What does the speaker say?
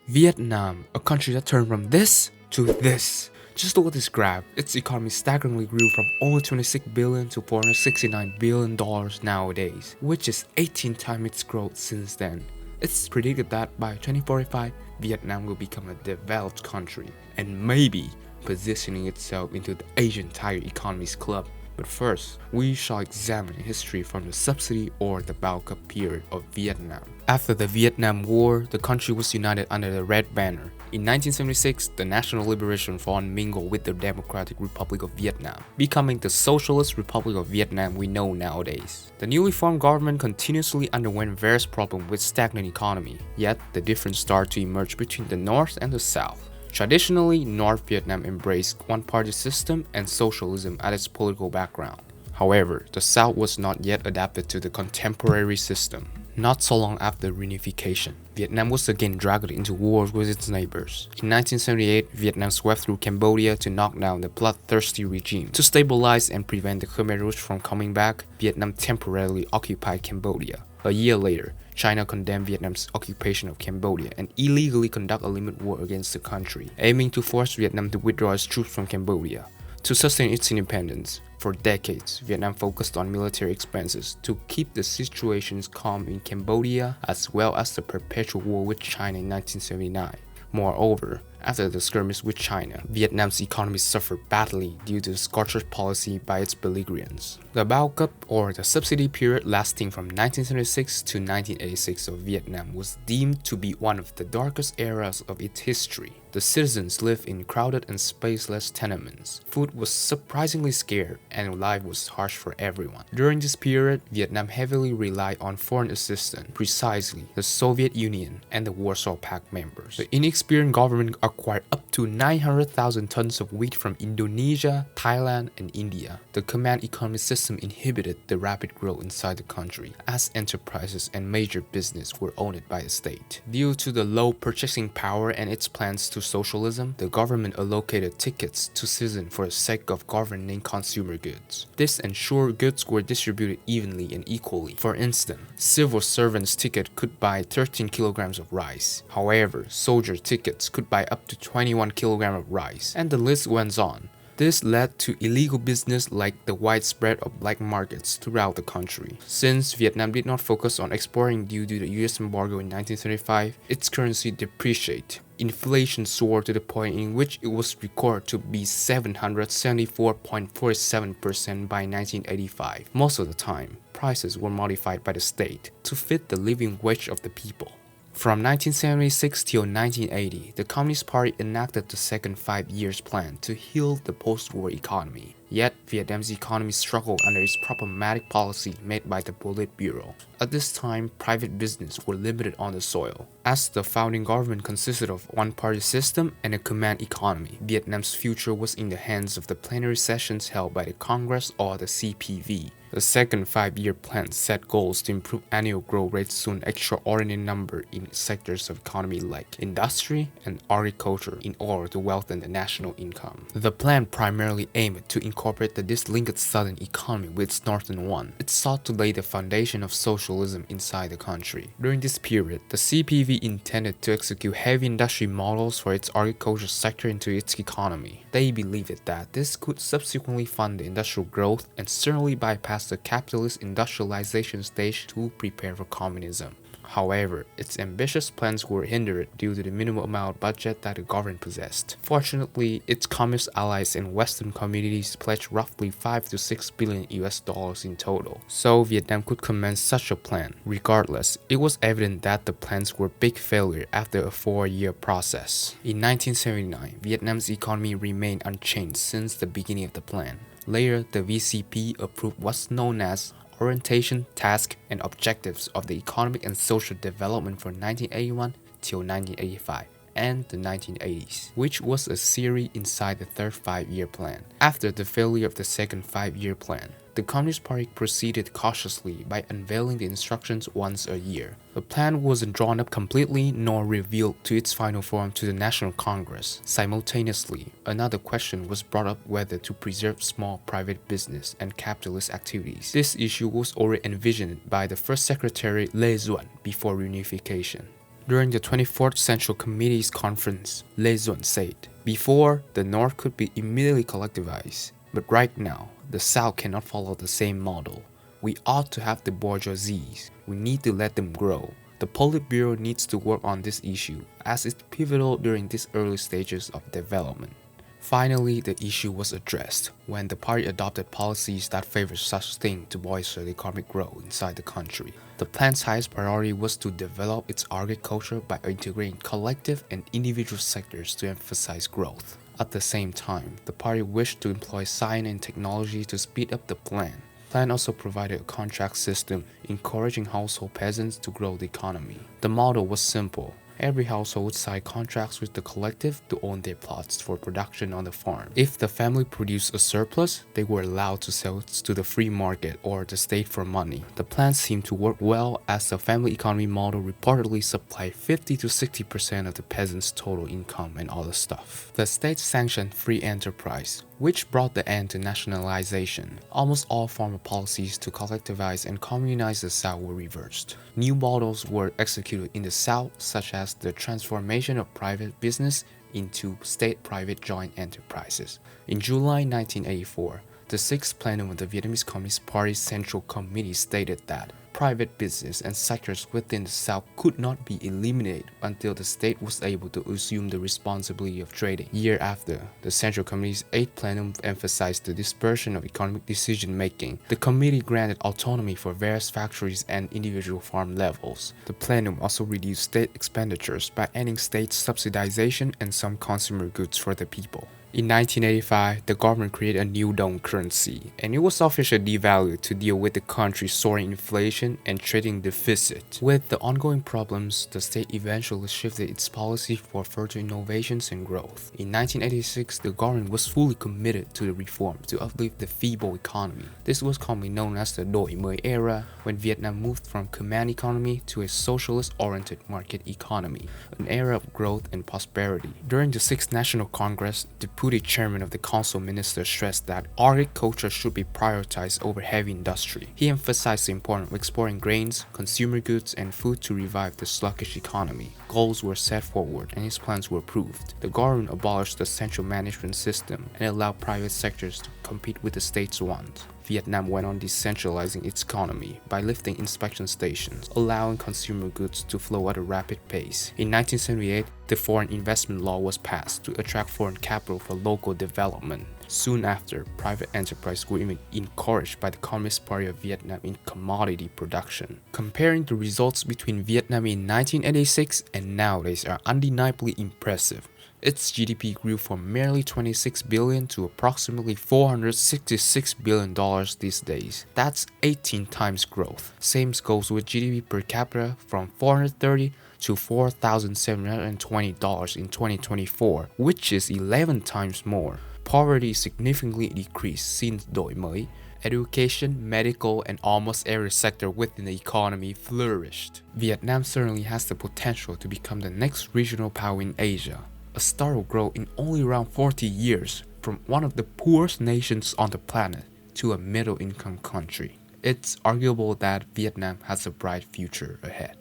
Vietnam, a country that turned from this to this. Just look at this graph. Its economy staggeringly grew from only 26 billion to 469 billion dollars nowadays, which is 18 times its growth since then. It's predicted that by 2045, Vietnam will become a developed country and maybe positioning itself into the Asian Tiger Economies Club. But first, we shall examine history from the subsidy or the Bao Cup period of Vietnam. After the Vietnam War, the country was united under the Red Banner. In 1976, the National Liberation Front mingled with the Democratic Republic of Vietnam, becoming the Socialist Republic of Vietnam we know nowadays. The newly formed government continuously underwent various problems with stagnant economy, yet the difference started to emerge between the North and the South. Traditionally, North Vietnam embraced one-party system and socialism as its political background. However, the South was not yet adapted to the contemporary system. Not so long after reunification, Vietnam was again dragged into wars with its neighbors. In 1978, Vietnam swept through Cambodia to knock down the bloodthirsty regime. To stabilize and prevent the Khmer Rouge from coming back, Vietnam temporarily occupied Cambodia. A year later, China condemned Vietnam's occupation of Cambodia and illegally conducted a limit war against the country, aiming to force Vietnam to withdraw its troops from Cambodia. To sustain its independence, for decades, Vietnam focused on military expenses to keep the situations calm in Cambodia as well as the perpetual war with China in 1979. Moreover, after the skirmish with China, Vietnam's economy suffered badly due to the scorched policy by its belligerents. The Bao Cup, or the subsidy period lasting from 1976 to 1986 of Vietnam, was deemed to be one of the darkest eras of its history. The citizens lived in crowded and spaceless tenements. Food was surprisingly scarce and life was harsh for everyone. During this period, Vietnam heavily relied on foreign assistance, precisely the Soviet Union and the Warsaw Pact members. The inexperienced government acquired up to 900,000 tons of wheat from Indonesia, Thailand, and India. The command economy system inhibited the rapid growth inside the country, as enterprises and major business were owned by the state. Due to the low purchasing power and its plans to socialism, the government allocated tickets to citizens for the sake of governing consumer goods. This ensured goods were distributed evenly and equally. For instance, civil servants' ticket could buy 13 kilograms of rice. However, soldier tickets could buy up to 21 kilograms of rice, and the list went on. This led to illegal business like the widespread of black markets throughout the country. Since Vietnam did not focus on exporting due to the US embargo in 1975, its currency depreciated. Inflation soared to the point in which it was recorded to be 774.47% by 1985. Most of the time, prices were modified by the state to fit the living wage of the people. From 1976 till 1980, the Communist Party enacted the second 5-year plan to heal the post-war economy. Yet, Vietnam's economy struggled under its problematic policy made by the Politburo. At this time, private business were limited on the soil. As the founding government consisted of one-party system and a command economy, Vietnam's future was in the hands of the plenary sessions held by the Congress or the CPV. The second 5-year plan set goals to improve annual growth rates to an extraordinary number in sectors of economy like industry and agriculture in order to wealthen the national income. The plan primarily aimed to incorporate the dislinked southern economy with its northern one. It sought to lay the foundation of socialism inside the country. During this period, the CPV intended to execute heavy industry models for its agriculture sector into its economy. They believed that this could subsequently fund the industrial growth and certainly bypass the capitalist industrialization stage to prepare for communism. However, its ambitious plans were hindered due to the minimal amount of budget that the government possessed. Fortunately, its communist allies and Western communities pledged roughly 5 to 6 billion US dollars in total, so Vietnam could commence such a plan. Regardless, it was evident that the plans were a big failure after a 4-year process. In 1979, Vietnam's economy remained unchanged since the beginning of the plan. Later, the VCP approved what's known as Orientation, Task, and Objectives of the Economic and Social Development from 1981 till 1985 and the 1980s, which was a series inside the third 5-year plan. After the failure of the second 5-year plan, the Communist Party proceeded cautiously by unveiling the instructions once a year. The plan wasn't drawn up completely nor revealed to its final form to the National Congress. Simultaneously, another question was brought up whether to preserve small private business and capitalist activities. This issue was already envisioned by the first secretary Lê Duẩn before reunification. During the 24th Central Committee's conference, Lê Duẩn said, "Before, the North could be immediately collectivized, but right now, the South cannot follow the same model. We ought to have the bourgeoisies. We need to let them grow. The Politburo needs to work on this issue, as it's pivotal during these early stages of development." Finally, the issue was addressed when the party adopted policies that favored such things to bolster the economic growth inside the country. The plan's highest priority was to develop its agriculture by integrating collective and individual sectors to emphasize growth. At the same time, the party wished to employ science and technology to speed up the plan. The plan also provided a contract system, encouraging household peasants to grow the economy. The model was simple. Every household would sign contracts with the collective to own their plots for production on the farm. If the family produced a surplus, they were allowed to sell it to the free market or the state for money. The plan seemed to work well, as the family economy model reportedly supplied 50 to 60% of the peasants' total income and other stuff. The state sanctioned free enterprise, which brought the end to nationalization. Almost all former policies to collectivize and communize the South were reversed. New models were executed in the South, such as the transformation of private business into state-private joint enterprises. In July 1984, the 6th plenum of the Vietnamese Communist Party's Central Committee stated that private business and sectors within the South could not be eliminated until the state was able to assume the responsibility of trading. A year after, the Central Committee's 8th plenum emphasized the dispersion of economic decision-making. The committee granted autonomy for various factories and individual farm levels. The plenum also reduced state expenditures by ending state subsidization and some consumer goods for the people. In 1985, the government created a new dong currency, and it was officially devalued to deal with the country's soaring inflation and trading deficit. With the ongoing problems, the state eventually shifted its policy for further innovations and growth. In 1986, the government was fully committed to the reform to uplift the feeble economy. This was commonly known as the Đổi Mới era, when Vietnam moved from command economy to a socialist-oriented market economy, an era of growth and prosperity. During the 6th National Congress, the Deputy Chairman of the Council Minister stressed that agriculture should be prioritized over heavy industry. He emphasized the importance of exporting grains, consumer goods, and food to revive the sluggish economy. Goals were set forward and his plans were approved. The government abolished the central management system and allowed private sectors to compete with the state's ones. Vietnam went on decentralizing its economy by lifting inspection stations, allowing consumer goods to flow at a rapid pace. In 1978, the Foreign Investment Law was passed to attract foreign capital for local development. Soon after, private enterprise were even encouraged by the Communist Party of Vietnam in commodity production. Comparing the results between Vietnam in 1986 and nowadays are undeniably impressive. Its GDP grew from merely $26 billion to approximately $466 billion these days. That's 18 times growth. Same goes with GDP per capita from $430 to $4,720 in 2024, which is 11 times more. Poverty significantly decreased since Đổi Mới. Education, medical, and almost every sector within the economy flourished. Vietnam certainly has the potential to become the next regional power in Asia. A startled growth in only around 40 years, from one of the poorest nations on the planet to a middle-income country. It's arguable that Vietnam has a bright future ahead.